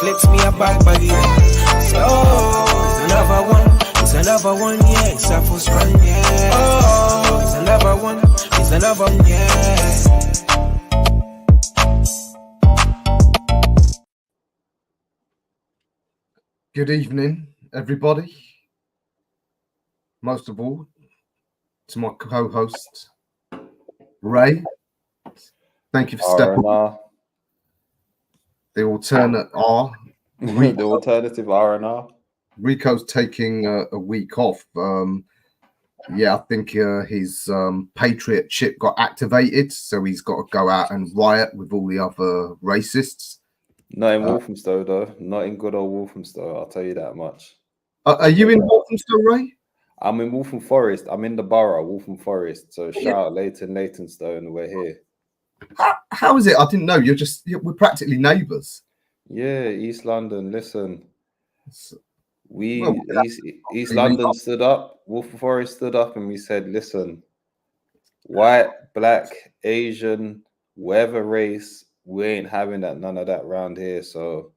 flips me a bad body. Oh, it's another one, yeah. It's a first run, yeah. Oh, it's another one, yeah. Good evening, everybody. Most of all, to my co-host, Ray. Thank you for stepping up. The alternate R. The alternative RnR. Rico's taking a week off. I think his Patriot chip got activated, so he's got to go out and riot with all the other racists. Not in Walthamstow, though. Not in good old Walthamstow, I'll tell you that much. Are you in Walthamstow, Ray? I'm in Waltham Forest. I'm in the borough, Waltham Forest. So shout out Leytonstone, we're here. How is it? I didn't know. We're practically neighbours. Yeah, East London. Listen, East London stood up, Waltham Forest stood up, and we said, listen, white, black, Asian, whatever race, we ain't having none of that around here. So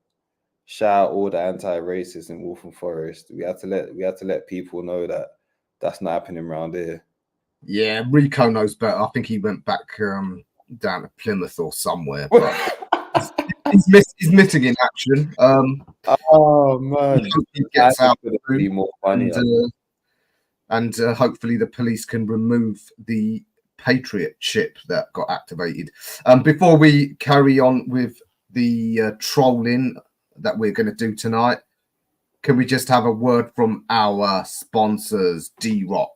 shout out all the anti-racists in Waltham Forest. We had to let people know that that's not happening around here. Yeah, Rico knows better. I think he went back down to Plymouth or somewhere, but he's missing in action. Oh man, he gets out to be more funny, and hopefully the police can remove the Patriot chip that got activated. Before we carry on with the trolling that we're going to do tonight, can we just have a word from our sponsors, D-Rock?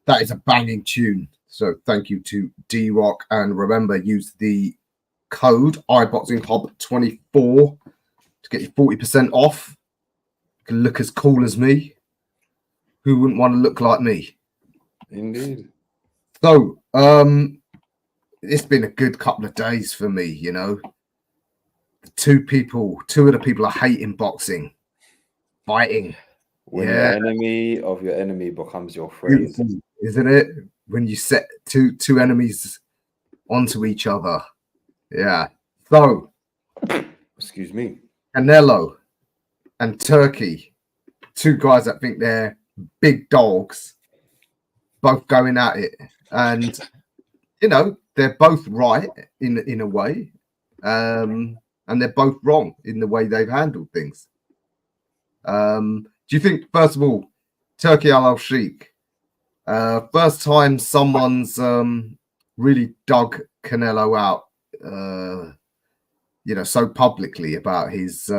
That is a banging tune. So thank you to D-Rock. And remember, use the code iBoxingHub 24 to get you 40% off. You can look as cool as me. Who wouldn't want to look like me? Indeed. So it's been a good couple of days for me, you know. Two of the people I hate in boxing, fighting. When the enemy of your enemy becomes your friend. Isn't it? When you set two enemies onto each other. Yeah. So, excuse me. Canelo and Turkey, two guys that think they're big dogs, both going at it. And, you know, they're both right in a way. And they're both wrong in the way they've handled things. Do you think, first of all, Turkey Al-Sheikh, first time someone's really dug Canelo out, you know, so publicly about his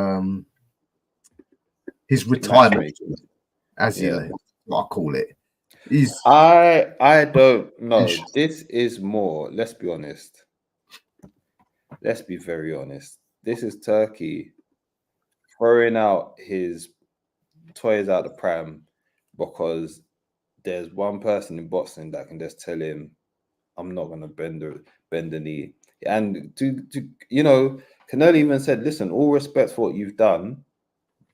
retirement, as what I call it. I don't know. This is more, let's be honest. Let's be very honest. This is Turkey throwing out his toys out the pram because there's one person in boxing that can just tell him, I'm not going to bend the knee. And to you know, Canelo even said, listen, all respect for what you've done,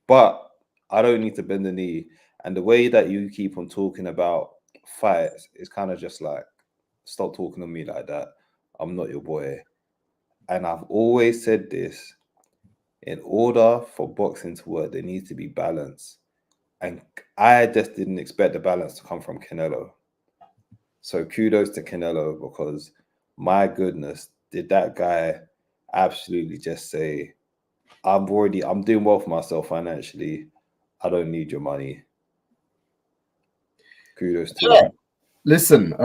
but I don't need to bend the knee. And the way that you keep on talking about fights is kind of just like, stop talking to me like that. I'm not your boy. And I've always said this, in order for boxing to work, there needs to be balance. And I just didn't expect the balance to come from Canelo. So kudos to Canelo, because my goodness, did that guy absolutely just say, I'm doing well for myself financially. I don't need your money. Kudos to him. Listen,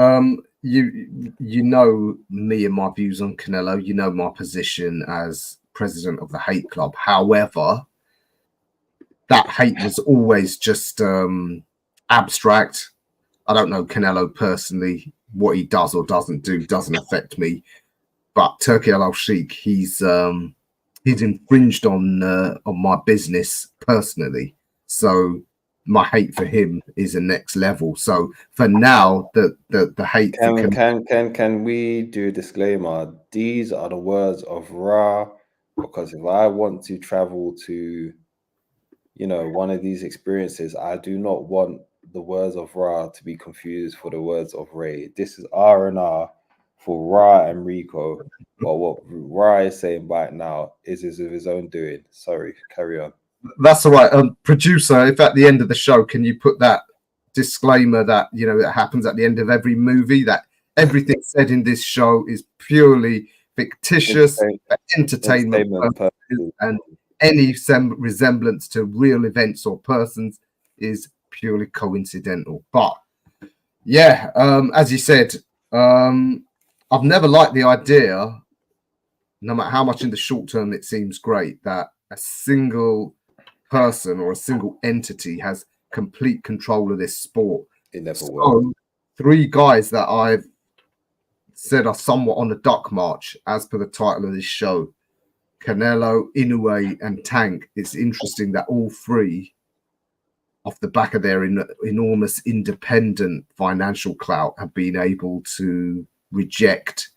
you know me and my views on Canelo. You know my position as president of the Hate Club. However, that hate was always just abstract. I don't know Canelo personally. What he does or doesn't do doesn't affect me. But Turki Al Sheikh, he's infringed on my business personally. So my hate for him is a next level. So for now, the hate can we do a disclaimer? These are the words of Ra, because if I want to travel to, you know, one of these experiences, I do not want the words of Ra to be confused for the words of Ray. This is RnR for Ra and Rico. But what Ra is saying right now is of his own doing. Sorry, carry on. That's all right. Producer, if at the end of the show, can you put that disclaimer that, you know, it happens at the end of every movie, that everything said in this show is purely fictitious for entertainment purposes, and any resemblance to real events or persons is purely coincidental. But yeah, as you said, I've never liked the idea, no matter how much in the short term it seems great, that a single person or a single entity has complete control of this sport. It never will. 3 guys that I've said are somewhat on the duck march, as per the title of this show, Canelo, Inoue, and Tank. It's interesting that all 3, off the back of their enormous independent financial clout, have been able to reject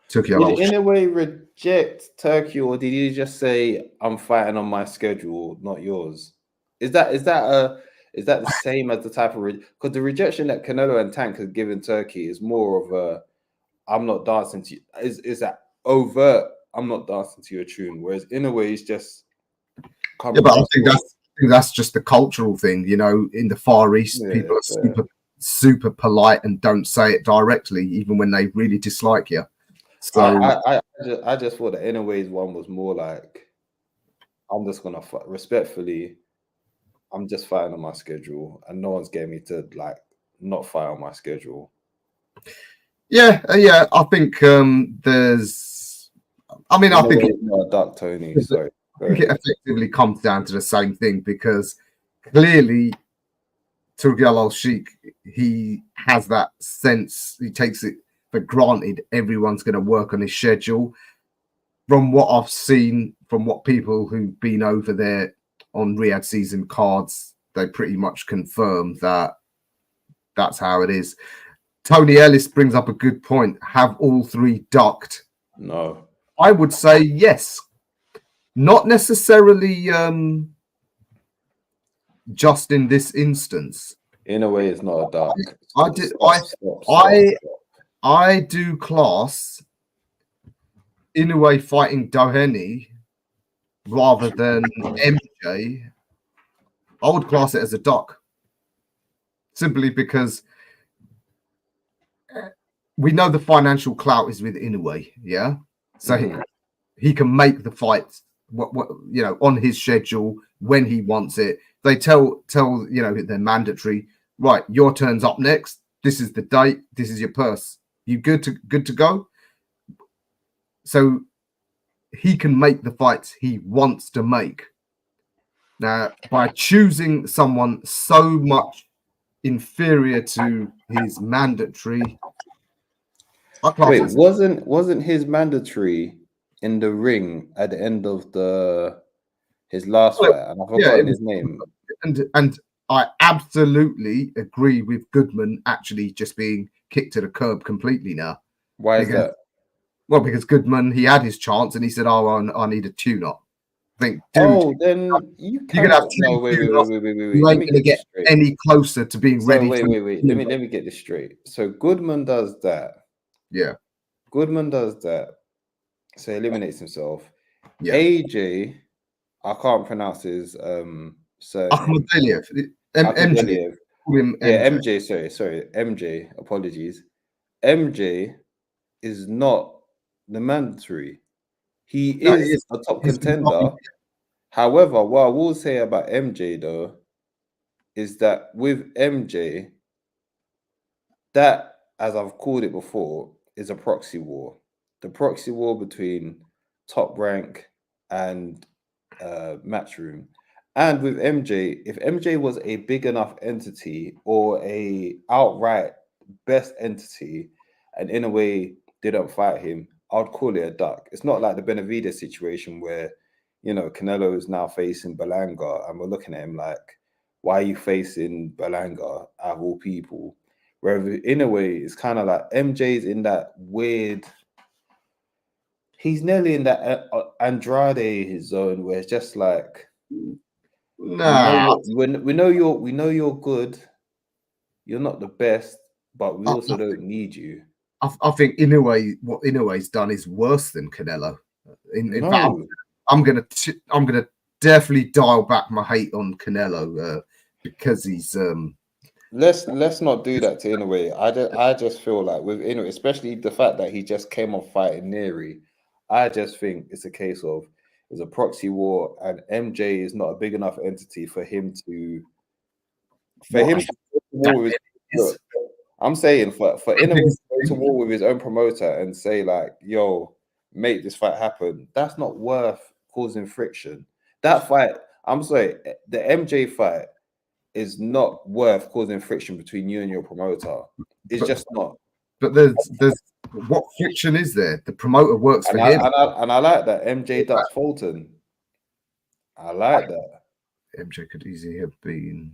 Turki. Did Inoue reject Turkey, or did he just say, "I'm fighting on my schedule, not yours"? Is that the same as the type of because the rejection that Canelo and Tank has given Turkey is more of a, "I'm not dancing to you." Is that overt? "I'm not dancing to your tune," whereas Inoue is just. Yeah, but I think that's just the cultural thing, you know. In the Far East, people are super polite and don't say it directly, even when they really dislike you. So I just thought that Inoue's one was more like, "I'm just gonna respectfully, I'm just fighting on my schedule, and no one's getting me to like not fight on my schedule." Yeah. I think there's. I mean, I think it's not a duck, Tony. Sorry. I think it effectively comes down to the same thing, because clearly Turki Al Sheikh, he has that sense. He takes it for granted everyone's going to work on his schedule. From what I've seen, from what people who've been over there on Riyadh season cards, they pretty much confirm that that's how it is. Tony Ellis brings up a good point. Have all 3 ducked? No. I would say yes. Not necessarily just in this instance. Inoue is not a duck. I do class Inoue fighting Doheny rather than MJ. I would class it as a duck, simply because we know the financial clout is with Inoue, yeah. So he can make the fights what you know, on his schedule when he wants it. They tell you know, they're mandatory. Right, your turn's up next. This is the date. This is your purse. You good to go? So he can make the fights he wants to make. Now, by choosing someone so much inferior to his mandatory. Wait, wasn't his mandatory in the ring at the end of his last fight? And I've forgotten his name. And I absolutely agree with Goodman actually just being kicked to the curb completely now. Why is that? Well, because Goodman, he had his chance and he said, "Oh, I need a tune-up." I think, dude, then you can have wait. You ain't gonna get any closer to being ready. Wait. Let me get this straight. So Goodman does that. Yeah. Goodman does that. So he eliminates himself. Yeah. AJ, I can't pronounce his surname. Akhmadaliev. MJ. Yeah, MJ. Sorry. MJ. Apologies. MJ is not the mandatory. He is a top contender. However, what I will say about MJ though is that with MJ, that, as I've called it before, is a proxy war. The proxy war between Top Rank and Matchroom. And with MJ, if MJ was a big enough entity or a outright best entity, and in a way didn't fight him, I'd call it a duck. It's not like the Benavidez situation where, you know, Canelo is now facing Berlanga, and we're looking at him like, why are you facing Berlanga out of all people? Where in a way, it's kind of like MJ's in that weird. He's nearly in that Andrade zone where it's just like, Nah, we know you're good. You're not the best, but we also don't need you. I think Inoue, what Inoue's done is worse than Canelo. In fact, No. I'm gonna definitely dial back my hate on Canelo because he's Let's not do that to Inoue. I just feel like with Inoue, especially the fact that he just came off fighting Neri, I just think it's a case of it's a proxy war, and MJ is not a big enough entity for him to go to war with his, I'm saying for Inoue to go to war with his own promoter and say like, yo, make this fight happen, that's not worth causing friction. That fight, I'm sorry, the MJ fight is not worth causing friction between you and your promoter. It's just not. But there's what friction is there? The promoter works for him. And I like that MJ ducks Fulton. I like that. MJ could easily have been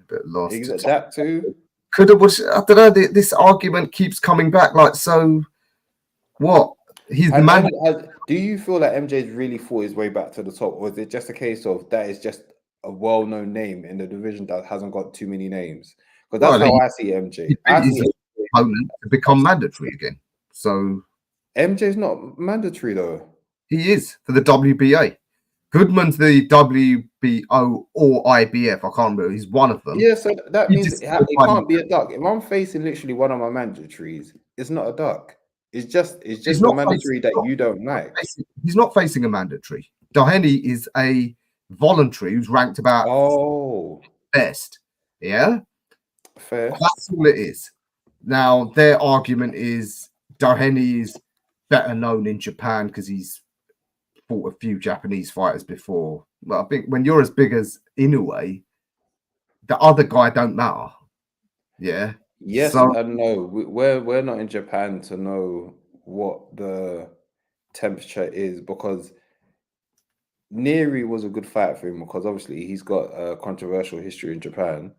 but lost. That too. Could have. I don't know. This argument keeps coming back. Like, so what? He's the man. Do you feel like MJ's really fought his way back to the top, or is it just a case of that is just a well-known name in the division that hasn't got too many names? Because that's how I see MJ. I see his opponent to become mandatory again. So MJ's not mandatory though. He is for the WBA. Goodman's the WBO or IBF. I can't remember. He's one of them. Yeah, so that means it can't be a duck. If I'm facing literally one of my mandatories, it's not a duck. It's just a mandatory that you don't like. He's not facing a mandatory. Doheny is a voluntary who's ranked about best. Yeah, fair. That's all it is. Now their argument is Doheny is better known in Japan because he's fought a few Japanese fighters before. Well, I think when you're as big as Inoue, the other guy don't matter. Yeah. Yes and no. We're not in Japan to know what the temperature is, because Neri was a good fight for him because obviously he's got a controversial history in Japan.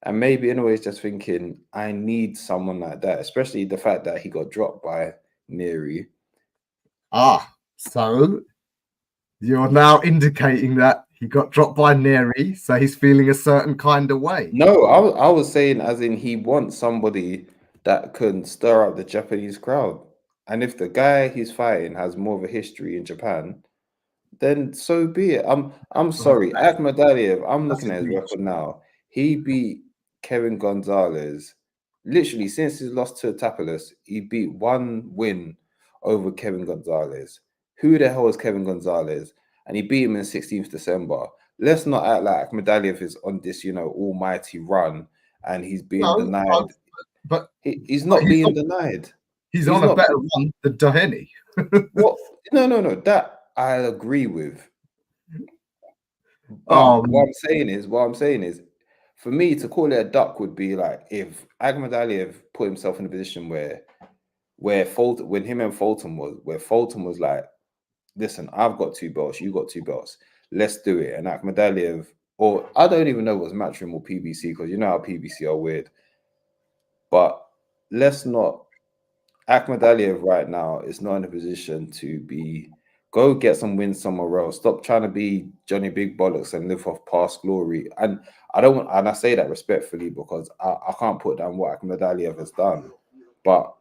And maybe Inoue is just thinking, I need someone like that, especially the fact that he got dropped by Neri. So you're now indicating that he got dropped by Neri, so he's feeling a certain kind of way. No, I was saying as in he wants somebody that can stir up the Japanese crowd. And if the guy he's fighting has more of a history in Japan, then so be it. I'm sorry. Akhmadaliev, I'm looking at his record now. He beat Kevin Gonzalez. Literally, since his loss to Tapoulas, he beat one win over Kevin Gonzalez. Who the hell is Kevin Gonzalez? And he beat him in 16th December. Let's not act like Akhmadaliev is on this, almighty run and he's being denied. But he's not being denied. He's on a better run than Doheny. What? No. That I agree with. What I'm saying is, for me to call it a duck would be like if Akhmadaliev put himself in a position where Fulton, when him and Fulton was like, listen, I've got 2 belts, you got 2 belts, let's do it. And Akhmadaliev, or I don't even know what's Matchroom or PBC, because you know how PBC are weird. But let's not. Akhmadaliev right now is not in a position to go get some wins somewhere else. Stop trying to be Johnny Big Bollocks and live off past glory. And I say that respectfully because I can't put down what Akhmadaliev has done. But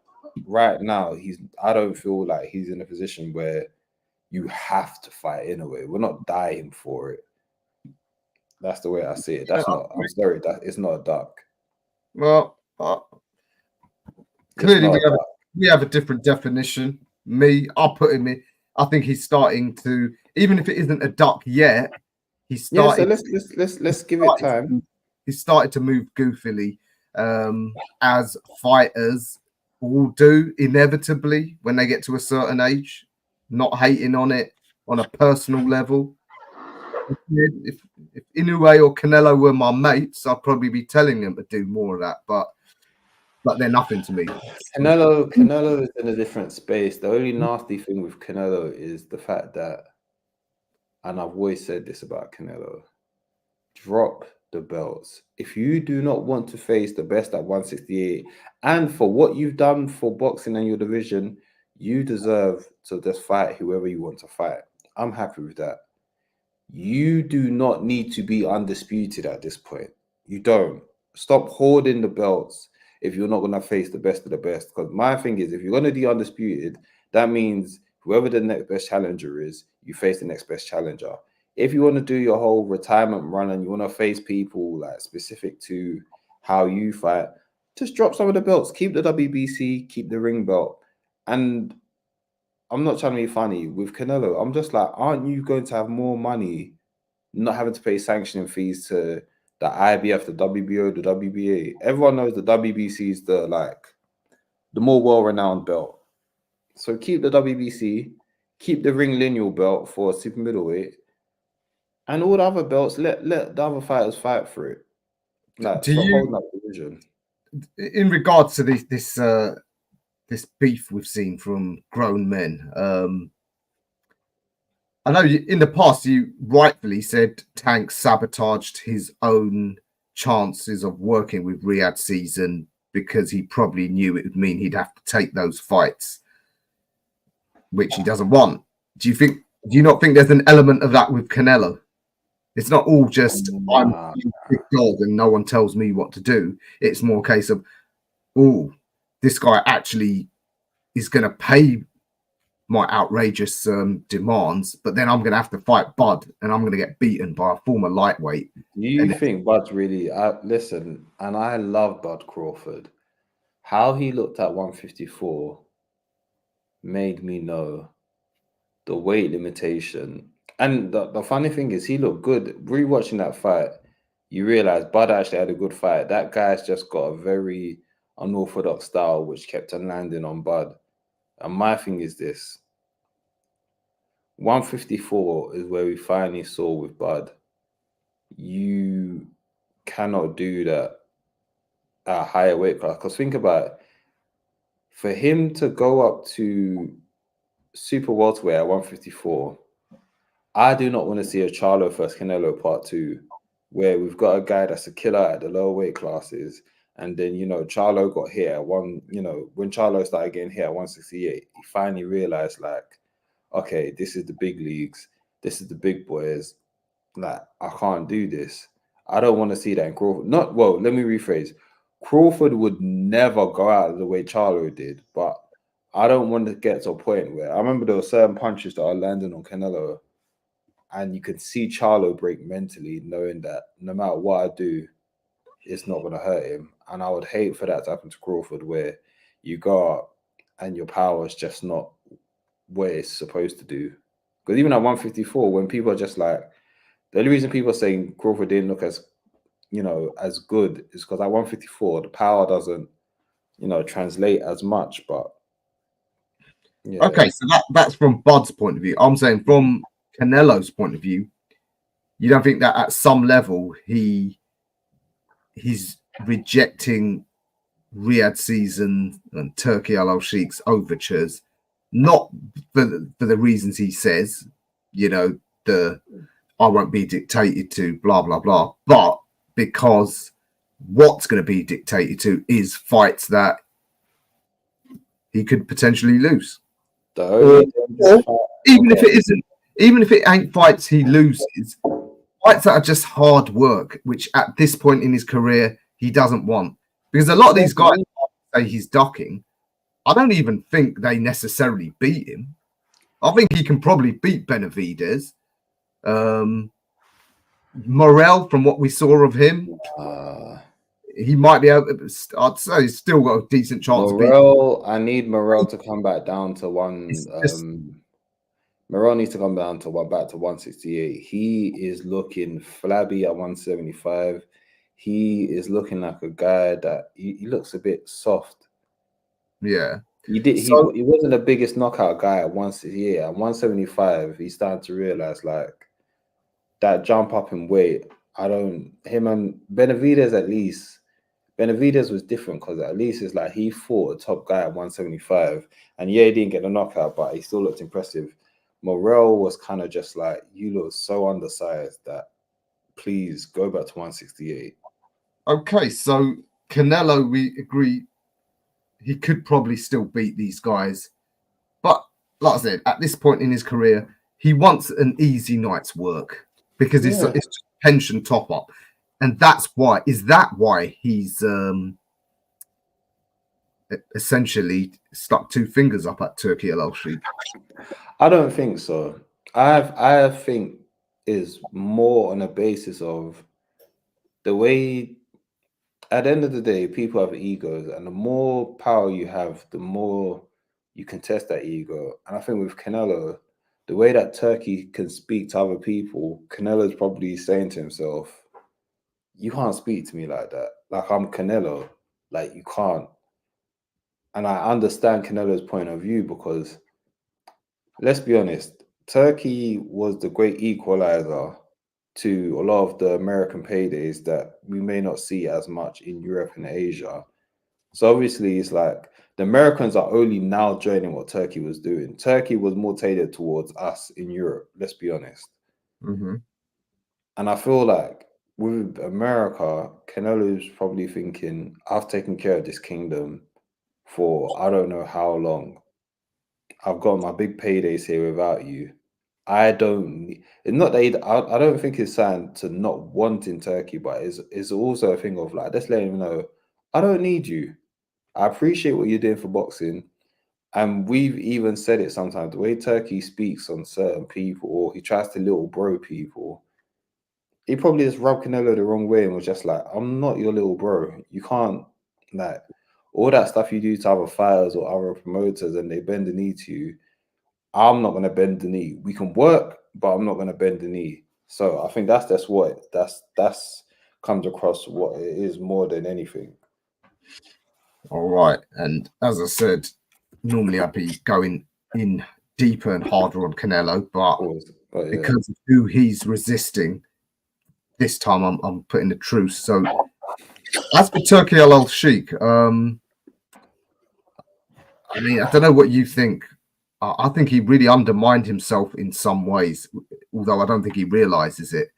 right now, I don't feel like he's in a position where you have to fight in a way. We're not dying for it. That's the way I see it. That's not. I'm sorry. That it's not a duck. Well, clearly we have a different definition. I'll put him in. I think he's starting to, even if it isn't a duck yet, he's starting. Yeah, so let's give it time. He's started to move goofily, as fighters all do inevitably when they get to a certain age. Not hating on it on a personal level, if Inoue or Canelo were my mates, I'd probably be telling them to do more of that. But they're nothing to me. Canelo is in a different space. The only nasty thing with Canelo is the fact that, and I've always said this about Canelo, drop the belts. If you do not want to face the best at 168, and for what you've done for boxing and your division, you deserve to just fight whoever you want to fight. I'm happy with that. You do not need to be undisputed at this point. You don't. Stop hoarding the belts if you're not going to face the best of the best. Because my thing is, if you're going to be undisputed, that means whoever the next best challenger is, you face the next best challenger. If you want to do your whole retirement run and you want to face people like specific to how you fight, just drop some of the belts. Keep the WBC, keep the ring belt. And I'm not trying to be funny with Canelo. I'm just like, aren't you going to have more money not having to pay sanctioning fees to the IBF, the WBO, the WBA? Everyone knows the WBC is the more well-renowned belt. So keep the WBC, keep the ring lineal belt for super middleweight, and all the other belts, let the other fighters fight for it. Like, Do you, holding up division. In regards to this beef we've seen from grown men, I know in the past you rightfully said Tank sabotaged his own chances of working with Riyadh Season because he probably knew it would mean he'd have to take those fights, which he doesn't want. Do you not think there's an element of that with Canelo? It's not all just I'm a big dog and no one tells me what to do. It's more a case of, oh, this guy actually is going to pay my outrageous demands, but then I'm going to have to fight Bud and I'm going to get beaten by a former lightweight. Do you think Bud's really... listen, and I love Bud Crawford. How he looked at 154 made me know the weight limitation. And the funny thing is, he looked good. Rewatching that fight, you realize Bud actually had a good fight. That guy's just got a very unorthodox style, which kept on landing on Bud. And my thing is this. 154 is where we finally saw with Bud. You cannot do that at a higher weight class. Because think about it. For him to go up to super welterweight at 154, I do not want to see a Charlo versus Canelo part 2, where we've got a guy that's a killer at the lower weight classes. And then, Charlo got hit at when Charlo started getting hit at 168, he finally realized, okay, this is the big leagues. This is the big boys. I can't do this. I don't want to see that in Crawford. Let me rephrase. Crawford would never go out of the way Charlo did, but I don't want to get to a point where I remember there were certain punches that are landing on Canelo, and you could see Charlo break mentally, knowing that no matter what I do, it's not going to hurt him. And I would hate for that to happen to Crawford, where you go up and your power is just not where it's supposed to do. Because even at 154, when people are just the only reason people are saying Crawford didn't look as good is because at 154, the power doesn't, translate as much. But yeah. Okay, so that's from Bud's point of view. I'm saying from Canelo's point of view, you don't think that at some level he's rejecting Riyadh Season and Turkey Al Sheikh's overtures, not for the reasons he says, I won't be dictated to, blah, blah, blah, but because what's going to be dictated to is fights that he could potentially lose. Or even if it ain't fights he loses, fights that are just hard work, which at this point in his career he doesn't want. Because a lot of these guys say he's ducking. I don't even think they necessarily beat him. I think he can probably beat Benavidez. Morel, from what we saw of him, he might be able. I'd say he's still got a decent chance. Morel, I need Morel to come back down to one. Morel needs to come down to back to 168. He is looking flabby at 175. He is looking like a guy that he looks a bit soft. Yeah, he wasn't the biggest knockout guy at 168. At 175, he's starting to realize that jump up in weight. Him and Benavidez at least. Benavidez was different because at least it's like he fought a top guy at 175, and yeah, he didn't get the knockout, but he still looked impressive. Morel was kind of just like, you look so undersized that please go back to 168. Okay, so Canelo, we agree he could probably still beat these guys, but like I said, at this point in his career, he wants an easy night's work because it's just pension top up, and that's why. Is that why he's essentially stuck two fingers up at Turkey Al Sheikh? I don't think so. I think is more on a basis of the way. At the end of the day, people have egos, and the more power you have, the more you can test that ego. And I think with Canelo, the way that Turkey can speak to other people, Canelo's probably saying to himself, "You can't speak to me like that. Like I'm Canelo. Like you can't." And I understand Canelo's point of view because, let's be honest, Turkey was the great equalizer to a lot of the American paydays that we may not see as much in Europe and Asia. So obviously it's like the Americans are only now joining what Turkey was doing. Turkey was more tailored towards us in Europe, let's be honest. Mm-hmm. And I feel like with America, Canelo's probably thinking, I've taken care of this kingdom for I don't know how long. I've got my big paydays here without you. I don't. It's not that I don't think it's saying to not want in Turkey, but it's also a thing of like let's let him know I don't need you. I appreciate what you're doing for boxing, and we've even said it sometimes. The way Turkey speaks on certain people, or he tries to little bro people, he probably just rubbed Canelo the wrong way and was just like, "I'm not your little bro. You can't like all that stuff you do to other fighters or other promoters, and they bend the knee to you." I'm not going to bend the knee. We can work, but I'm not going to bend the knee. So I think that's what that's comes across what it is more than anything. All right, and as I said, normally I'd be going in deeper and harder on Canelo, but yeah. because of who he's resisting, this time I'm putting the truce. So as for Turkey Al Sheikh, I mean, I don't know what you think. I think he really undermined himself in some ways, although I don't think he realizes it,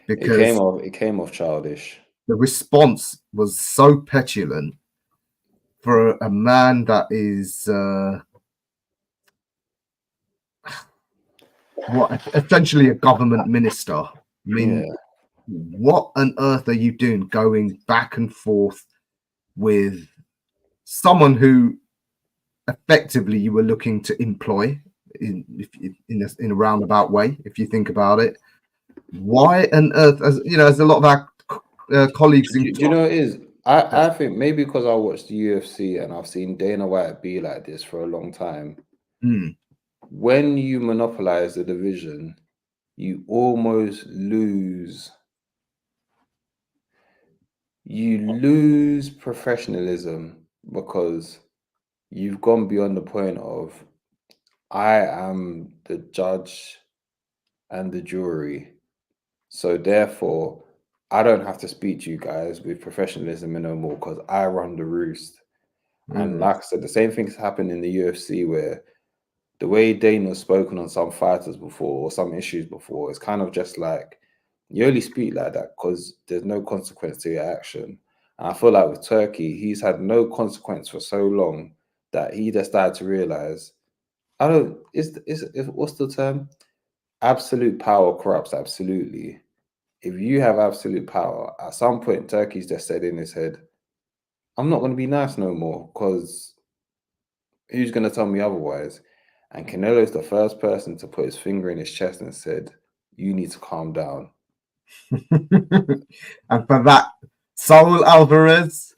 because it came off childish. the response was so petulant for a man that is essentially a government minister. I mean, what on earth are you doing going back and forth with someone who effectively you were looking to employ in a roundabout way, if you think about it? Why on earth, as you know, as a lot of our colleagues do you know what it is? I think maybe because I watched the UFC and I've seen Dana White be like this for a long time. When you monopolize the division, you almost lose professionalism because you've gone beyond the point of I am the judge and the jury. So therefore, I don't have to speak to you guys with professionalism no more because I run the roost. And like I said, the same thing's happened in the UFC where the way Dana's spoken on some fighters before or some issues before, it's kind of just like you only speak like that because there's no consequence to your action. And I feel like with Turkey, he's had no consequence for so long that he just started to realize, what's the term? Absolute power corrupts absolutely. If you have absolute power, at some point, Turkey's just said in his head, I'm not going to be nice no more because who's going to tell me otherwise? And Canelo is the first person to put his finger in his chest and said, you need to calm down. And for that, Saul Alvarez,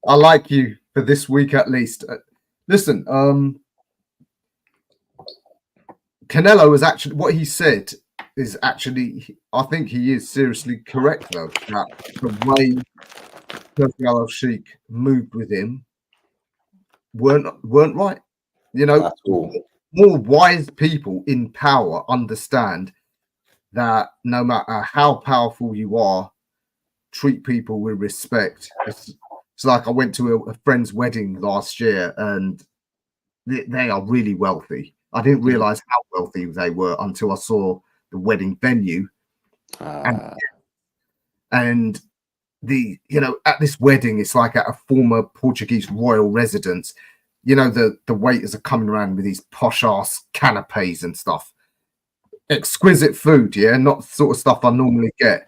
I like you for this week at least. Listen, Canelo is actually, what he said is actually, I think he is seriously correct though, that the way Turkey Al Sheikh moved with him weren't right. You know, more wise people in power understand that no matter how powerful you are, treat people with respect. It's like I went to a friend's wedding last year, and they are really wealthy. I didn't realize how wealthy they were until I saw the wedding venue. And the, you know, at this wedding, it's like at a former Portuguese royal residence. You know, the waiters are coming around with these posh ass canapes and stuff. Exquisite food, yeah, not the sort of stuff I normally get.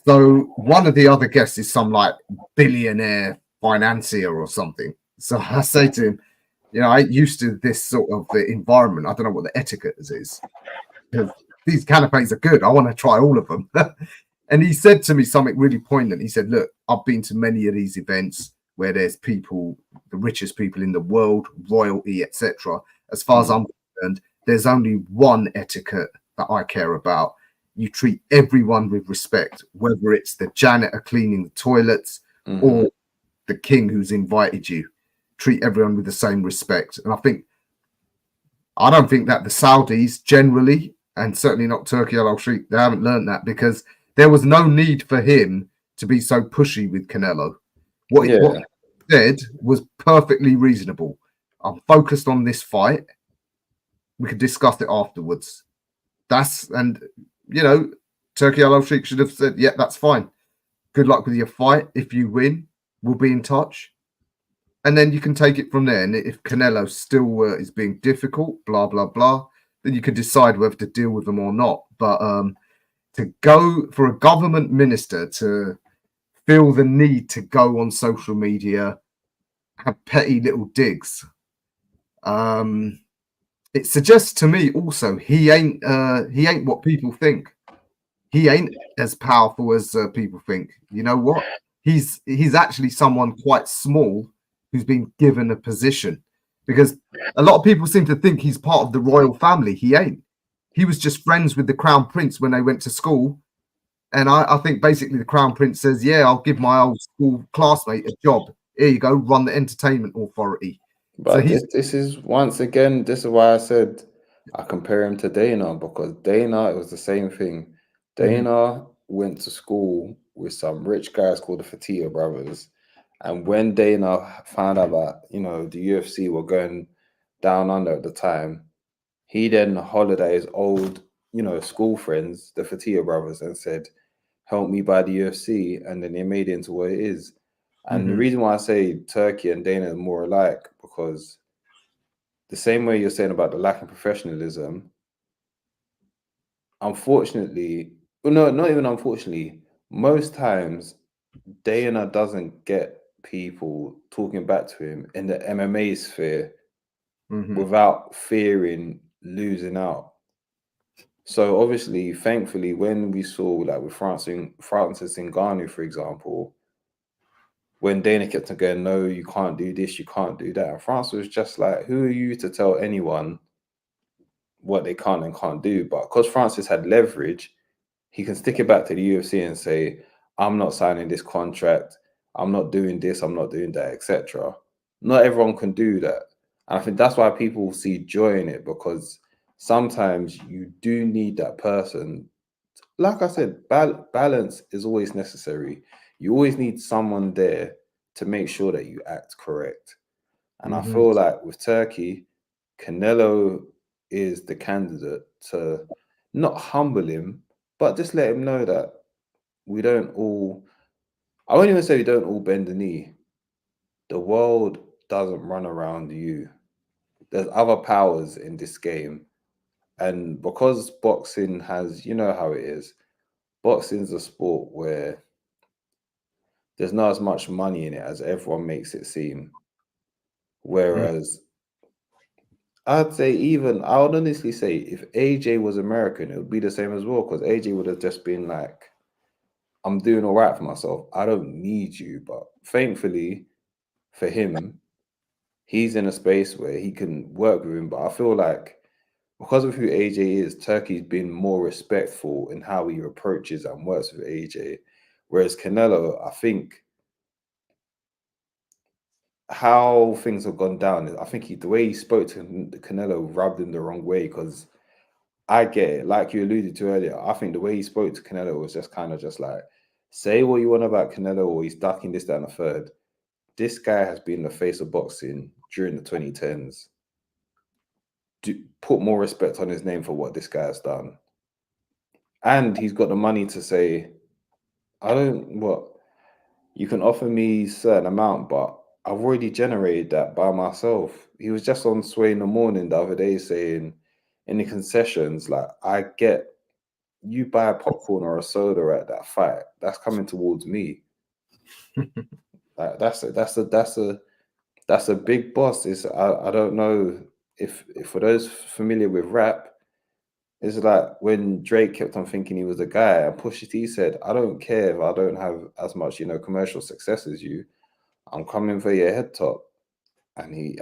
So one of the other guests is some like billionaire financier or something. So I say to him, you know, I ain't used to this sort of environment. I don't know what the etiquette is, because these canapes are good. I want to try all of them. And he said to me something really poignant. He said, look, I've been to many of these events where there's people, the richest people in the world, royalty, etc. As far as I'm concerned, there's only one etiquette that I care about. You treat everyone with respect, whether it's the janitor cleaning the toilets or the king who's invited you. Treat everyone with the same respect. And I don't think that the Saudis generally, and certainly not Turkey Al Sheikh, they haven't learned that, because there was no need for him to be so pushy with Canelo. What he said was perfectly reasonable. I'm focused on this fight. We could discuss it afterwards. And you know, Turkey Al Sheikh should have said, yeah, that's fine. Good luck with your fight. If you win, we'll be in touch. And then you can take it from there. And if Canelo still is being difficult, blah, blah, blah, then you can decide whether to deal with them or not. But to go for a government minister to feel the need to go on social media, have petty little digs, it suggests to me also he ain't what people think. He ain't as powerful as people think. You know what? He's actually someone quite small who's been given a position, because a lot of people seem to think he's part of the royal family. He ain't. He was just friends with the crown prince when they went to school. And I think basically the crown prince says, yeah, I'll give my old school classmate a job. Here you go, run the entertainment authority. But so this is, once again, this is why I said I compare him to Dana, because Dana, it was the same thing. Dana went to school with some rich guys called the Fatih brothers. And when Dana found out that, you know, the UFC were going down under at the time, he then hollered at his old, you know, school friends, the Fatih brothers, and said, help me buy the UFC. And then they made it into what it is. And the reason why I say Turkey and Dana are more alike, because the same way you're saying about the lack of professionalism, unfortunately, well, no, not even unfortunately, most times Dana doesn't get people talking back to him in the MMA sphere without fearing losing out. So obviously, thankfully, when we saw like with Francis Ngannou, for example, when Dana kept on going, no, you can't do this, you can't do that. And France was just like, who are you to tell anyone what they can and can't do? But because Francis had leverage, he can stick it back to the UFC and say, I'm not signing this contract, I'm not doing this, I'm not doing that, etc. Not everyone can do that. And I think that's why people see joy in it, because sometimes you do need that person. Like I said, balance is always necessary. You always need someone there to make sure that you act correct. And I feel like with Turkey, Canelo is the candidate to not humble him, but just let him know that we don't all, I won't even say we don't all bend the knee. The world doesn't run around you. There's other powers in this game. And because boxing has, you know how it is, boxing's a sport where there's not as much money in it as everyone makes it seem. Whereas I would honestly say if AJ was American, it would be the same as well, because AJ would have just been like, I'm doing all right for myself. I don't need you. But thankfully for him, he's in a space where he can work with him. But I feel like because of who AJ is, Turkey's been more respectful in how he approaches and works with AJ. Whereas Canelo, I think how things have gone down, I think the way he spoke to Canelo rubbed him the wrong way, because I get it. Like you alluded to earlier, I think the way he spoke to Canelo was just kind of just like, say what you want about Canelo, or he's ducking this, that, and the third. This guy has been the face of boxing during the 2010s. Put more respect on his name for what this guy has done. And he's got the money to say, you can offer me a certain amount, but I've already generated that by myself. He was just on Sway in the Morning the other day saying, in the concessions, like, I get you buy a popcorn or a soda at that fight, that's coming towards me. Like, that's a big boss. I don't know if for those familiar with rap, it's like when Drake kept on thinking he was a guy, and Pusha T said, I don't care if I don't have as much, commercial success as you. I'm coming for your head top. And he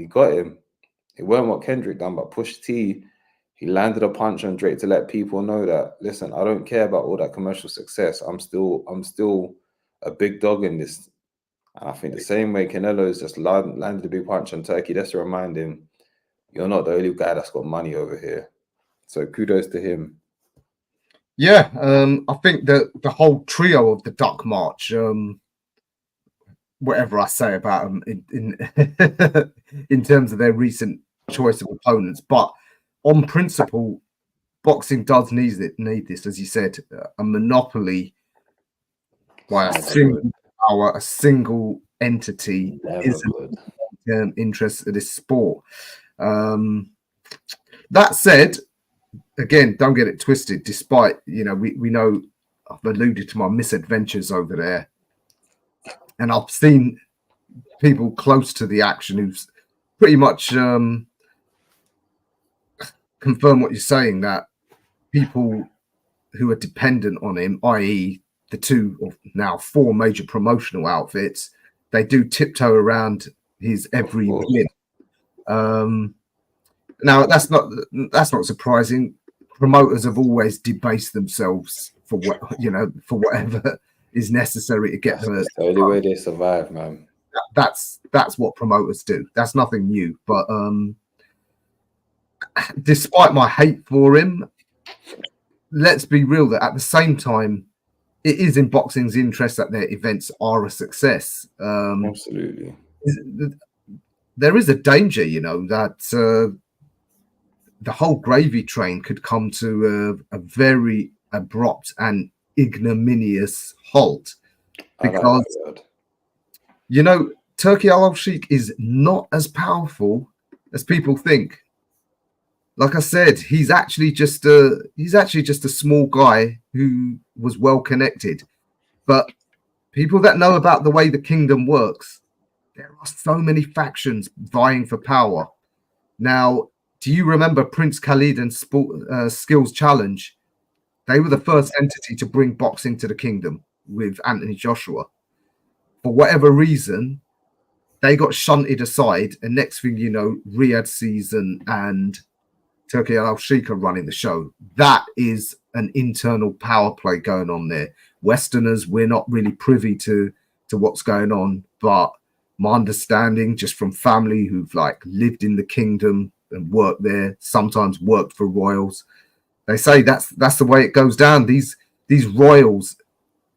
got him. It weren't what Kendrick done, but Pusha T, he landed a punch on Drake to let people know that, listen, I don't care about all that commercial success. I'm still a big dog in this. And I think the same way Canelo's just landed a big punch on Turkey, that's to remind him, you're not the only guy that's got money over here. So kudos to him. Yeah, I think that the whole trio of the Duck March, whatever I say about them in terms of their recent choice of opponents, but on principle, boxing does need this, as you said, a monopoly by a single power, a single entity is an interest of this sport. That said, again, don't get it twisted. Despite we know I've alluded to my misadventures over there, and I've seen people close to the action who've pretty much confirm what you're saying, that people who are dependent on him, i.e. the 2 or now 4 major promotional outfits, they do tiptoe around his every win. Now that's not surprising. Promoters have always debased themselves for whatever is necessary to get the only way they survive, man. That's what promoters do. That's nothing new. But despite my hate for him, let's be real that at the same time, it is in boxing's interest that their events are a success. Absolutely. There is a danger, that the whole gravy train could come to a very abrupt and ignominious halt, because Turki Al-Sheikh is not as powerful as people think. Like I said, he's actually just a small guy who was well connected. But people that know about the way the kingdom works, there are so many factions vying for power. Now, do you remember Prince Khalid and Skills Challenge? They were the first entity to bring boxing to the kingdom with Anthony Joshua. For whatever reason, they got shunted aside, and next thing you know, Riyadh Season and Turki Al-Sheikh are running the show. That is an internal power play going on there. Westerners, we're not really privy to what's going on, but my understanding, just from family who've lived in the kingdom and worked there, sometimes worked for royals, they say that's the way it goes down. These royals,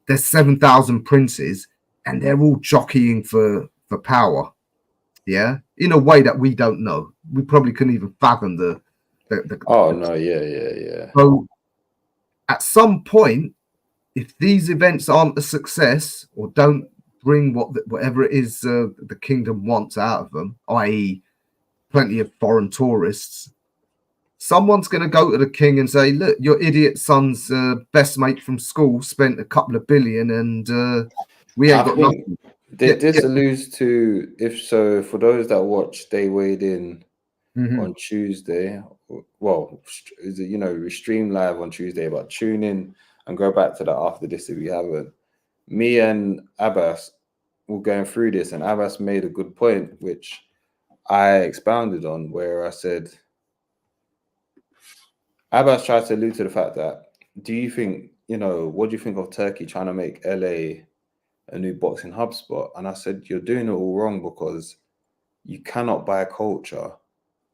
there's 7,000 princes, and they're all jockeying for power. Yeah, in a way that we don't know. We probably couldn't even fathom the yeah. So at some point, if these events aren't a success or don't bring whatever it is the kingdom wants out of them, i.e. plenty of foreign tourists, someone's going to go to the king and say, look, your idiot son's best mate from school spent a couple of billion and we ain't got nothing. This alludes to, for those that watch Stayweighedin on Tuesday, well, we stream live on Tuesday, but tune in and go back to that after this if you haven't. Me and Abbas were going through this, and Abbas made a good point, which I expounded on, where I said, Abbas tried to allude to the fact that, do you think, what do you think of Turkey trying to make LA a new boxing hub spot? And I said, you're doing it all wrong, because you cannot buy culture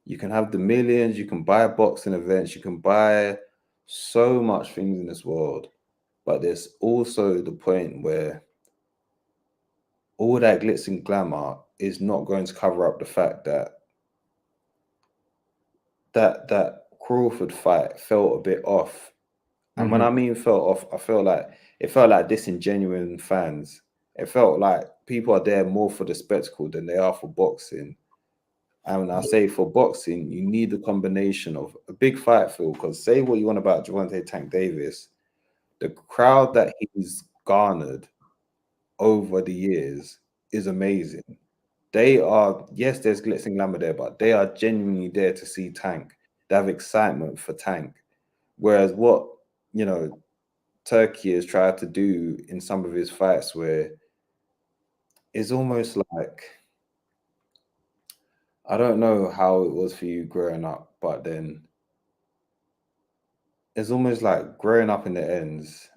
You can have the millions, you can buy boxing events, you can buy so much things in this world. But there's also the point where all that glitz and glamour is not going to cover up the fact that that Crawford fight felt a bit off. And when I mean felt off, I feel like it felt like disingenuine fans. It felt like people are there more for the spectacle than they are for boxing. And when I say for boxing, you need a combination of a big fight feel. Because say what you want about Gervonta Tank Davis, the crowd that he's garnered over the years is amazing. They are, yes, there's glitz and glamour there, but they are genuinely there to see Tank. They have excitement for Tank. Whereas what, you know, Turkey has tried to do in some of his fights where it's almost like, I don't know how it was for you growing up, but then it's almost like growing up in the ends.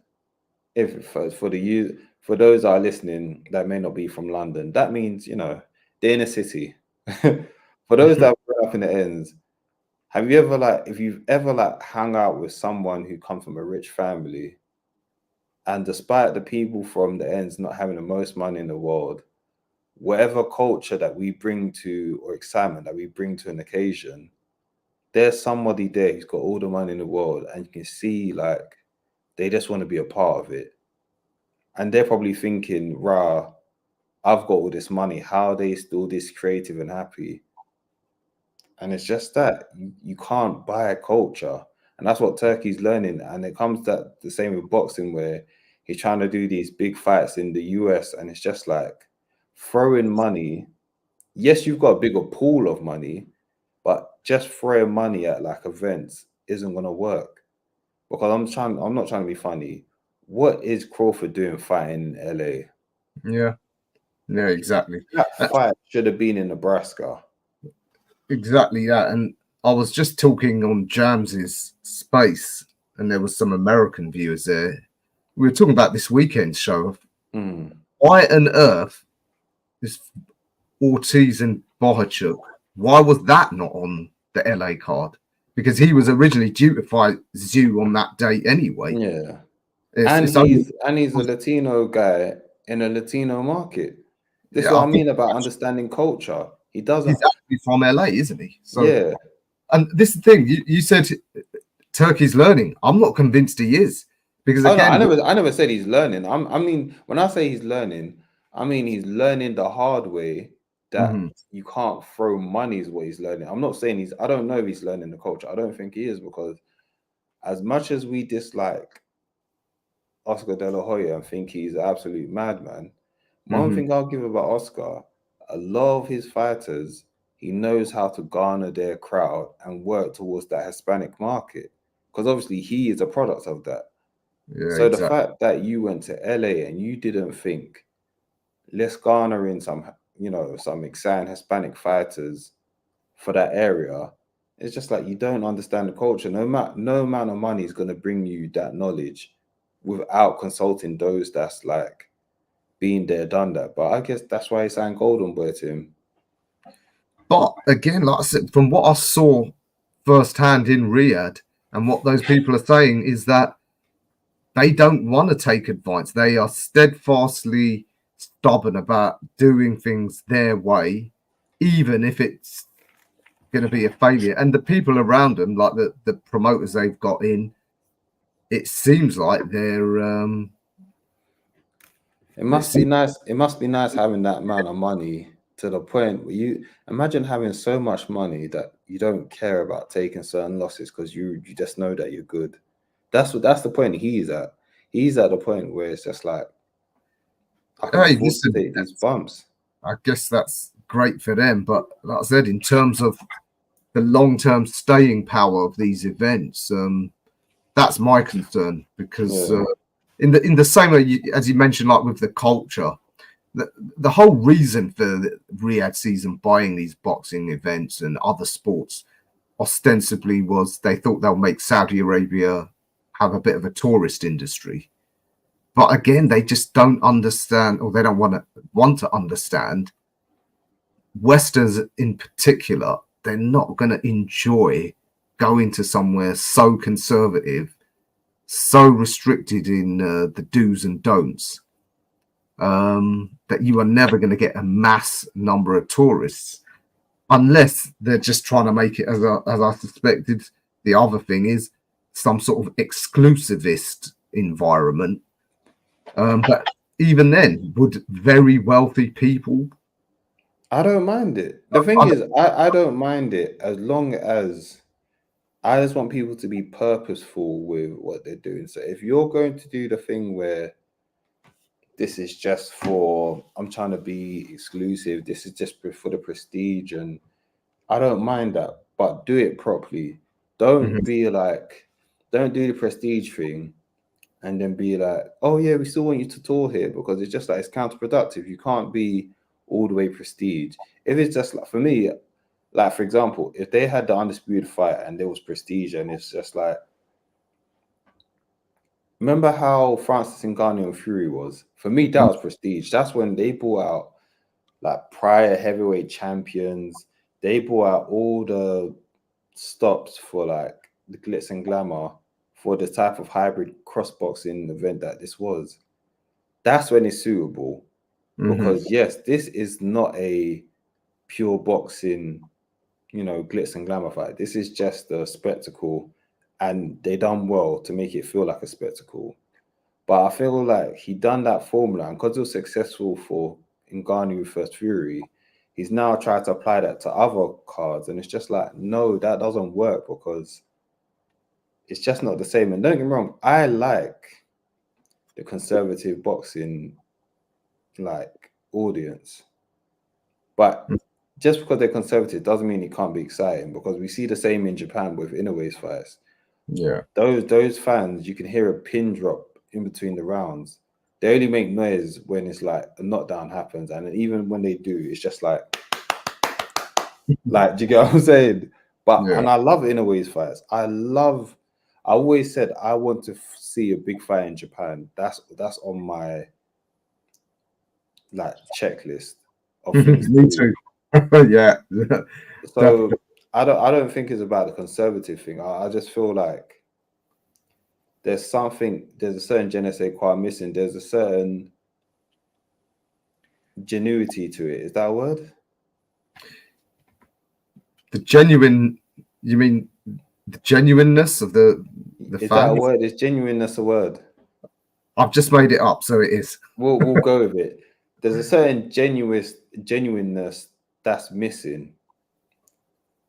If for the youth, for those that are listening that may not be from London, that means, you know, the inner city. For those that grew up in the ends, have you ever like, if you've ever like hung out with someone who comes from a rich family, and despite the people from the ends not having the most money in the world, whatever culture that we bring to, or excitement that we bring to an occasion, there's somebody there who's got all the money in the world, and you can see like they just want to be a part of it. And they're probably thinking, rah, I've got all this money. How are they still this creative and happy? And it's just that you can't buy a culture. And that's what Turkey's learning. And it comes that the same with boxing, where he's trying to do these big fights in the US. And it's just like throwing money. Yes, you've got a bigger pool of money, but just throwing money at like events isn't going to work. Because I'm not trying to be funny. What is Crawford doing fighting in LA? Yeah, exactly. That fight should have been in Nebraska. Exactly that. And I was just talking on James's space, and there was some American viewers there. We were talking about this weekend's show. Why on earth is Ortiz and Bohachuk? Why was that not on the LA card? Because he was originally due to fight Zhu on that date anyway. Yeah. It's And he's a Latino guy in a Latino market. This is what I mean about understanding culture. He doesn't. He's actually from LA, isn't he? So, yeah. And this is the thing. You said Turkey's learning. I'm not convinced he is, because again, no, I never said he's learning. I mean, when I say he's learning, I mean he's learning the hard way. That you can't throw money is what he's learning. I'm not saying I don't know if he's learning the culture. I don't think he is, because as much as we dislike Oscar De La Hoya and think he's an absolute madman, one thing I'll give about Oscar, a lot of his fighters, he knows how to garner their crowd and work towards that Hispanic market, because obviously he is a product of that. Yeah, so exactly. The fact that you went to LA and you didn't think, let's garner in some, you know, some exciting Hispanic fighters for that area, it's just like you don't understand the culture. No amount of money is going to bring you that knowledge without consulting those that's like been there, done that. But I guess that's why he signed Golden Boy to him. But again, like I said, from what I saw firsthand in Riyadh, and what those people are saying is that they don't want to take advice. They are steadfastly stubborn about doing things their way, even if it's going to be a failure. And the people around them, like the promoters they've got in, it seems like they're it must be nice. It must be nice having that amount of money, to the point where you imagine having so much money that you don't care about taking certain losses because you just know that you're good. That's the point he's at. He's at the point where it's just like, I can afford to take these bumps. I guess that's great for them, but like I said, in terms of the long-term staying power of these events, that's my concern, because in the same way as you mentioned, like with the culture, the whole reason for the Riyadh season buying these boxing events and other sports ostensibly was they thought they'll make Saudi Arabia have a bit of a tourist industry. But again, they just don't understand, or they don't want to understand, Westerns in particular they're not going to enjoy going to somewhere so conservative, so restricted in the do's and don'ts, that you are never going to get a mass number of tourists, unless they're just trying to make it, as I suspected. The other thing is some sort of exclusivist environment. But even then, would very wealthy people? I don't mind it. The thing is, I don't mind it as long as I just want people to be purposeful with what they're doing. So if you're going to do the thing where this is just for, I'm trying to be exclusive, this is just for the prestige, and I don't mind that, but do it properly. Don't be like, don't do the prestige thing and then be like, oh yeah, we still want you to tour here, because it's just like, it's counterproductive. You can't be all the way prestige. If it's just like, for me, like for example, if they had the undisputed fight and there was prestige, and it's just like, remember how Francis Ngannou and Fury was? For me, that was prestige. That's when they brought out like prior heavyweight champions. They brought out all the stops for like the glitz and glamour for the type of hybrid cross boxing event that this was. That's when it's suitable. Because yes, this is not a pure boxing, glitz and glamour fight. This is just a spectacle, and they done well to make it feel like a spectacle. But I feel like he done that formula, and because it was successful for Ngannou versus Fury, he's now tried to apply that to other cards, and it's just like, no, that doesn't work, because it's just not the same. And don't get me wrong, I like the conservative boxing like audience, but just because they're conservative doesn't mean it can't be exciting, because we see the same in Japan with Inoue's fights. Yeah, those fans, you can hear a pin drop in between the rounds. They only make noise when it's like a knockdown happens, and even when they do, it's just like do you get what I'm saying? But and I love Inoue's fights. I always said I want to see a big fight in Japan. That's on my like checklist of things. Me too. Yeah. So I don't think it's about the conservative thing. I just feel like there's a certain je ne sais quoi missing. There's a certain genuity to it. Is that a word? The genuine, you mean the genuineness of the Is fans? that a word? Is genuineness a word? I've just made it up, so it is. We'll go with it. There's a certain genuineness that's missing,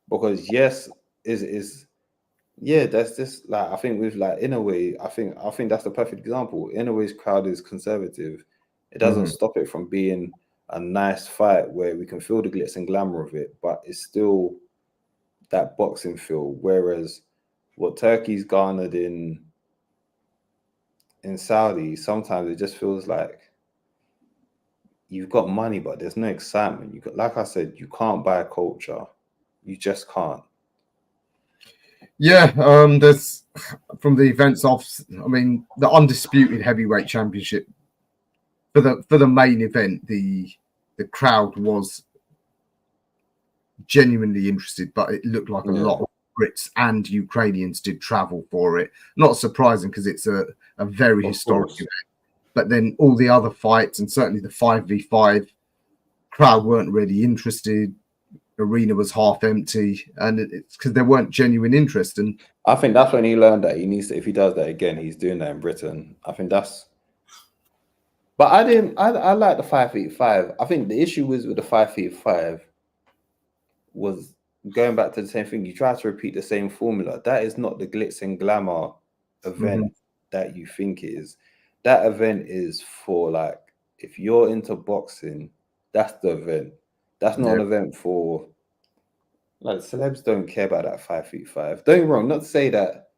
because yes, that's just like, I think with like Inoue, I think that's the perfect example. Inoue's crowd is conservative. It doesn't stop it from being a nice fight where we can feel the glitz and glamour of it, but it's still that boxing feel. Whereas what Turkey's garnered in Saudi, sometimes it just feels like you've got money, but there's no excitement. Like I said, you can't buy a culture. You just can't. Yeah, there's from the events the undisputed heavyweight championship for the main event, the crowd was genuinely interested, but it looked like a lot of Brits and Ukrainians did travel for it. Not surprising, because it's a very historic event. But then all the other fights, and certainly the 5v5 crowd, weren't really interested. Arena was half empty, and it's because there weren't genuine interest. And I think that's when he learned that he needs to, if he does that again, he's doing that in Britain. I think that's. But I like the 5v5. I think the issue was with the 5v5 was going back to the same thing. You try to repeat the same formula. That is not the glitz and glamour event that you think it is. That event is for, like, if you're into boxing, that's the event. That's not an event for, like, celebs don't care about that 5v5. Don't get me wrong, not to say that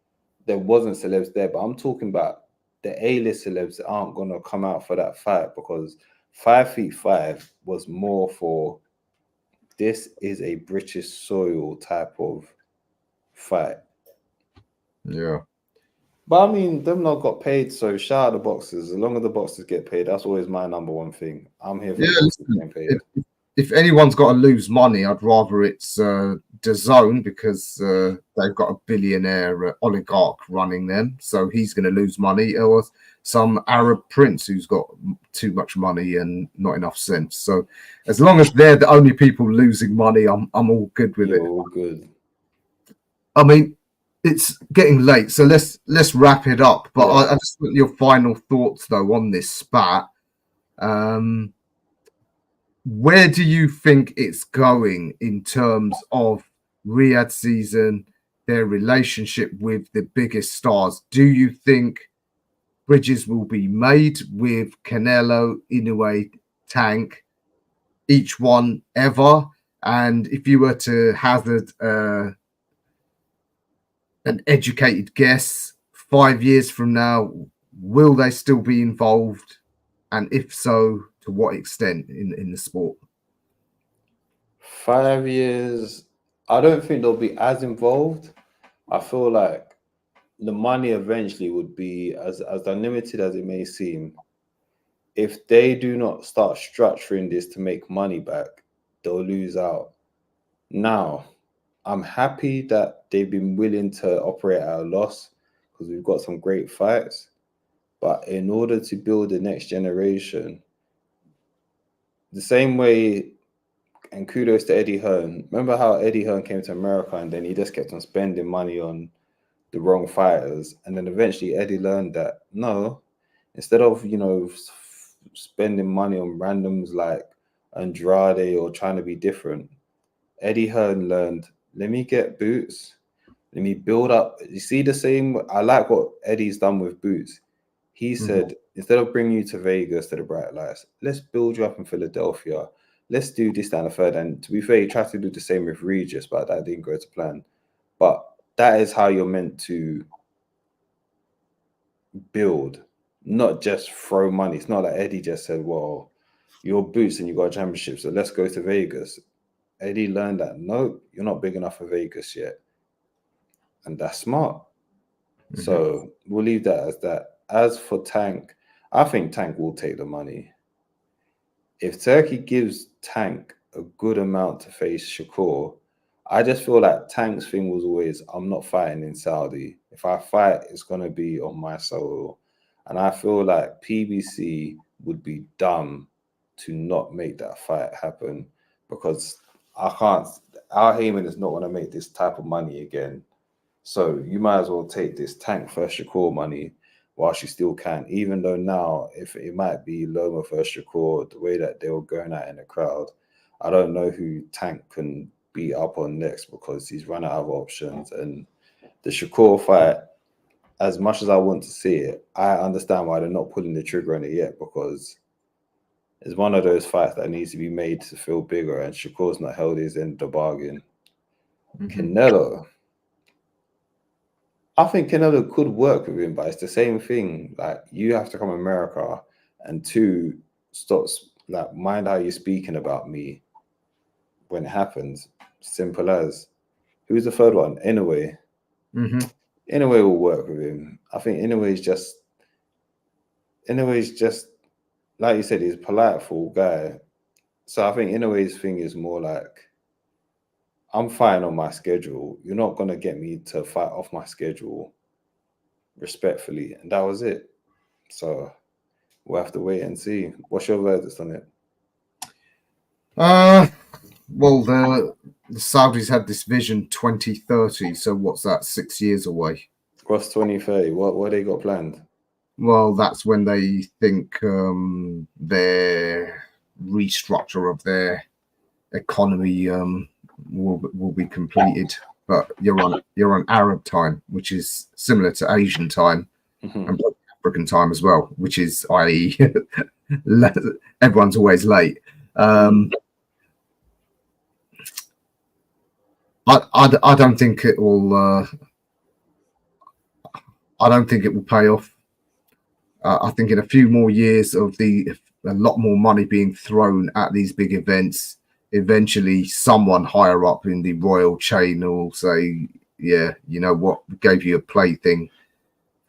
there wasn't celebs there, but I'm talking about the A-list celebs that aren't going to come out for that fight, because 5v5 was more for, this is a British soil type of fight. Yeah. But I mean, them not got paid, so shout out the boxers. As long as the boxers get paid, that's always my number one thing. I'm here for the boxers getting paid. If anyone's got to lose money, I'd rather it's DAZN because they've got a billionaire oligarch running them, so he's going to lose money, or some Arab prince who's got too much money and not enough sense. So as long as they're the only people losing money, I'm all good with it. All good. I mean, it's getting late, so let's wrap it up. But I just want your final thoughts though on this spat. Where do you think it's going in terms of Riyadh season, their relationship with the biggest stars? Do you think bridges will be made with Canelo, Inoue, Tank, each one ever? And if you were to hazard an educated guess, 5 years from now, will they still be involved? And if so, to what extent in the sport? 5 years, I don't think they'll be as involved. I feel like the money eventually would be as unlimited as it may seem. If they do not start structuring this to make money back, they'll lose out. Now, I'm happy that they've been willing to operate at a loss because we've got some great fights. But in order to build the next generation, the same way, and kudos to Eddie Hearn. Remember how Eddie Hearn came to America and then he just kept on spending money on the wrong fighters, and then eventually Eddie learned that no, instead of spending money on randoms like Andrade or trying to be different, Eddie Hearn learned, let me get Boots, let me build up. You see the same, I like what Eddie's done with Boots. He said, instead of bringing you to Vegas to the bright lights, let's build you up in Philadelphia. Let's do this, that, and the third. And to be fair, he tried to do the same with Regis, but that didn't go to plan. But that is how you're meant to build, not just throw money. It's not like Eddie just said, well, you're Boots and you got a championship, so let's go to Vegas. Eddie learned that, no, you're not big enough for Vegas yet. And that's smart. So we'll leave that as that. As for Tank, I think Tank will take the money. If Turkey gives Tank a good amount to face Shakur, I just feel like Tank's thing was always, I'm not fighting in Saudi. If I fight, it's going to be on my soil. And I feel like PBC would be dumb to not make that fight happen, because our Heyman is not going to make this type of money again. So you might as well take this Tank first Shakur money whilst you still can, even though now, if it might be Loma versus Shakur, the way that they were going at in the crowd, I don't know who Tank can beat up on next because he's run out of options. And the Shakur fight, as much as I want to see it, I understand why they're not pulling the trigger on it yet, because it's one of those fights that needs to be made to feel bigger, and Shakur's not held his end of the bargain. Canelo, I think Canelo could work with him, but it's the same thing. Like, you have to come to America, and two, stop, like, mind how you're speaking about me when it happens. Simple as. Who's the third one? Inoue. Inoue will work with him. I think Inoue's just, like you said, he's a polite, full guy. So I think Inoue's thing is more like, I'm fighting on my schedule. You're not going to get me to fight off my schedule respectfully. And that was it. So we'll have to wait and see. What's your verdict on it? Well, the Saudis had this vision 2030. So what's that, 6 years away? What's 2030? What they got planned? Well, that's when they think their restructure of their economy will be completed. But you're on Arab time, which is similar to Asian time, and African time as well, which is, i.e., everyone's always late. I don't think it will. I don't think it will pay off. I think in a few more years of a lot more money being thrown at these big events, eventually someone higher up in the royal chain will say, yeah, you know what, we gave you a plaything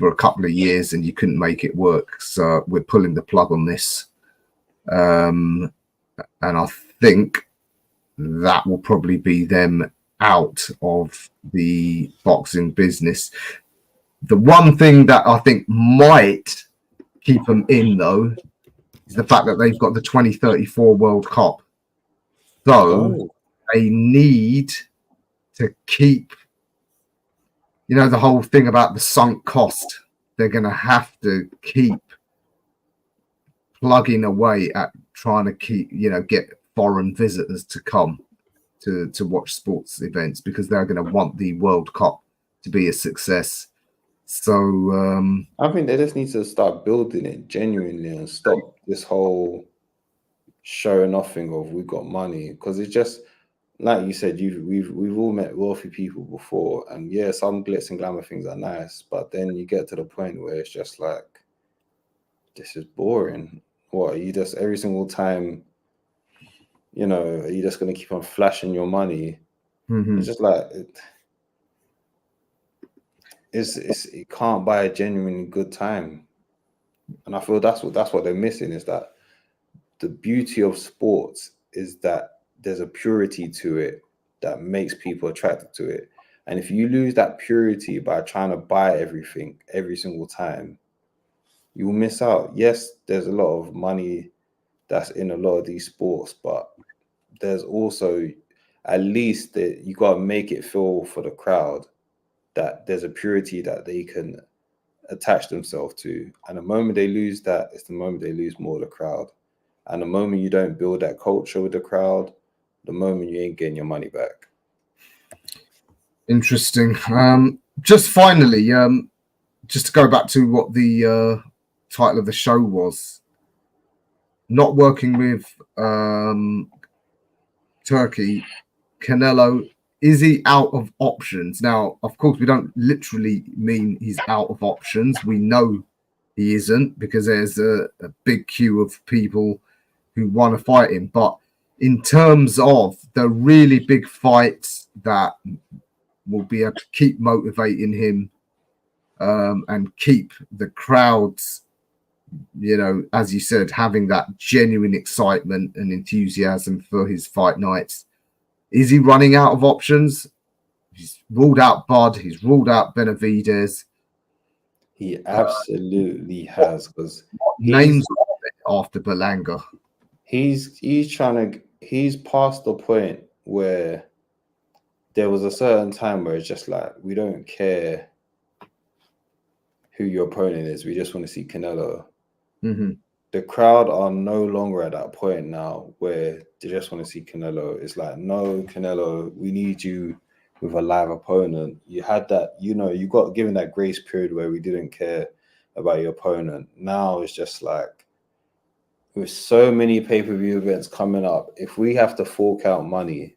for a couple of years and you couldn't make it work, so we're pulling the plug on this. And I think that will probably be them out of the boxing business. The one thing that I think might keep them in, though, is the fact that they've got the 2034 World Cup. So they need to keep, the whole thing about the sunk cost. They're going to have to keep plugging away at trying to keep, get foreign visitors to come to watch sports events, because they're going to want the World Cup to be a success. So I think they just need to start building it genuinely and stop this whole showing off thing of we've got money, because it's just like you said, we've all met wealthy people before, and yeah, some glitz and glamour things are nice, but then you get to the point where it's just like, this is boring. What, are you just every single time, are you just going to keep on flashing your money? It's just like it can't buy a genuinely good time. And I feel that's what they're missing, is that the beauty of sports is that there's a purity to it that makes people attracted to it. And if you lose that purity by trying to buy everything every single time, you'll miss out. Yes, there's a lot of money that's in a lot of these sports, but there's also at least that you got to make it feel for the crowd that there's a purity that they can attach themselves to. And the moment they lose that, it's the moment they lose more of the crowd. And the moment you don't build that culture with the crowd, the moment you ain't getting your money back. Interesting. Just finally, just to go back to what the title of the show was, not working with Turkey, Canelo, is he out of options? Now, of course, we don't literally mean he's out of options. We know he isn't, because there's a big queue of people who want to fight him. But in terms of the really big fights that will be able to keep motivating him and keep the crowds, as you said, having that genuine excitement and enthusiasm for his fight nights, is he running out of options? He's ruled out Bud. He's ruled out Benavidez. He absolutely has, because names after Berlanga. He's past the point where there was a certain time where it's just like, we don't care who your opponent is. We just want to see Canelo. The crowd are no longer at that point now where they just want to see Canelo. It's like, no, Canelo, we need you with a live opponent. You had that, you got given that grace period where we didn't care about your opponent. Now it's just like, with so many pay-per-view events coming up, if we have to fork out money,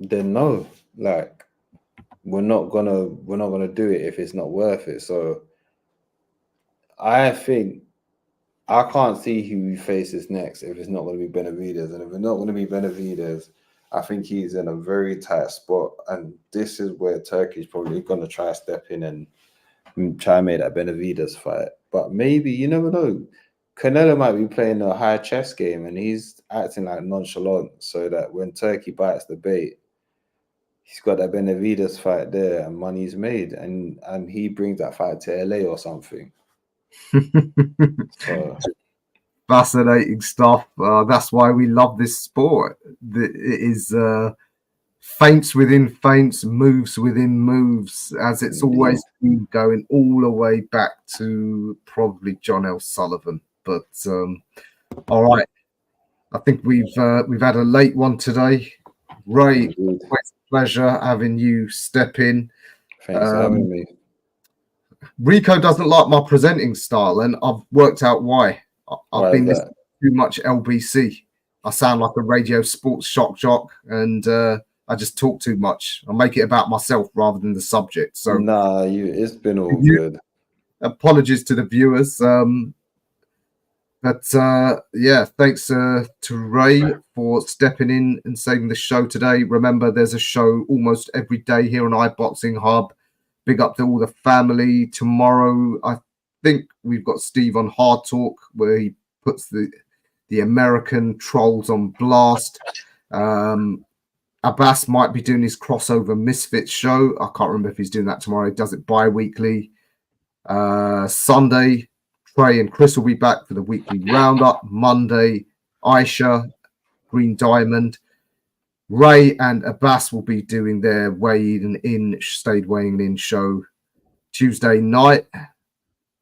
then no, like, we're not gonna do it if it's not worth it. So I think I can't see who he faces next if it's not going to be Benavidez. And if it's not going to be Benavidez, I think he's in a very tight spot. And this is where Turkey's probably going to try to step in and try and make that Benavidez fight. But maybe, you never know. Canelo might be playing a high chess game and he's acting like nonchalant, so that when Turkey bites the bait, he's got that Benavidez fight there and money's made, and he brings that fight to LA or something. So fascinating stuff. That's why we love this sport. It is feints within feints, moves within moves, as it's always been, going all the way back to probably John L. Sullivan. But all right, I think we've had a late one today. Ray, always a pleasure having you step in. Thanks for having me. Rico doesn't like my presenting style, and I've worked out why. I've been listening to too much LBC. I sound like a radio sports shock jock, and I just talk too much. I make it about myself rather than the subject. So it's been all good. Apologies to the viewers. But yeah, thanks to Ray for stepping in and saving the show today. Remember, there's a show almost every day here on iBoxingHub. Big up to all the family. Tomorrow, I think we've got Steve on Hard Talk, where he puts the American trolls on blast. Abbas might be doing his crossover Misfits show. I can't remember if he's doing that tomorrow. He does it bi-weekly. Sunday, Trey and Chris will be back for the weekly roundup. Monday, Aisha, Green Diamond. Ray and Abbas will be doing their stayed weighing in show Tuesday night.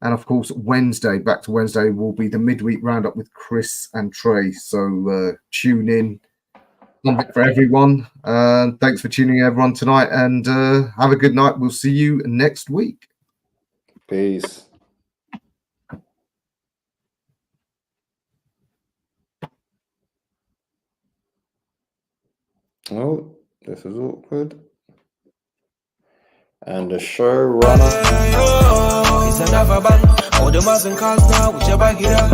And of course, Wednesday, back to Wednesday, will be the midweek roundup with Chris and Trey. So tune in. Something for everyone. Thanks for tuning in, everyone, tonight. And have a good night. We'll see you next week. Peace. Oh, this is awkward. And the showrunner. It's another band. All the Muslim cars now, whichever get up.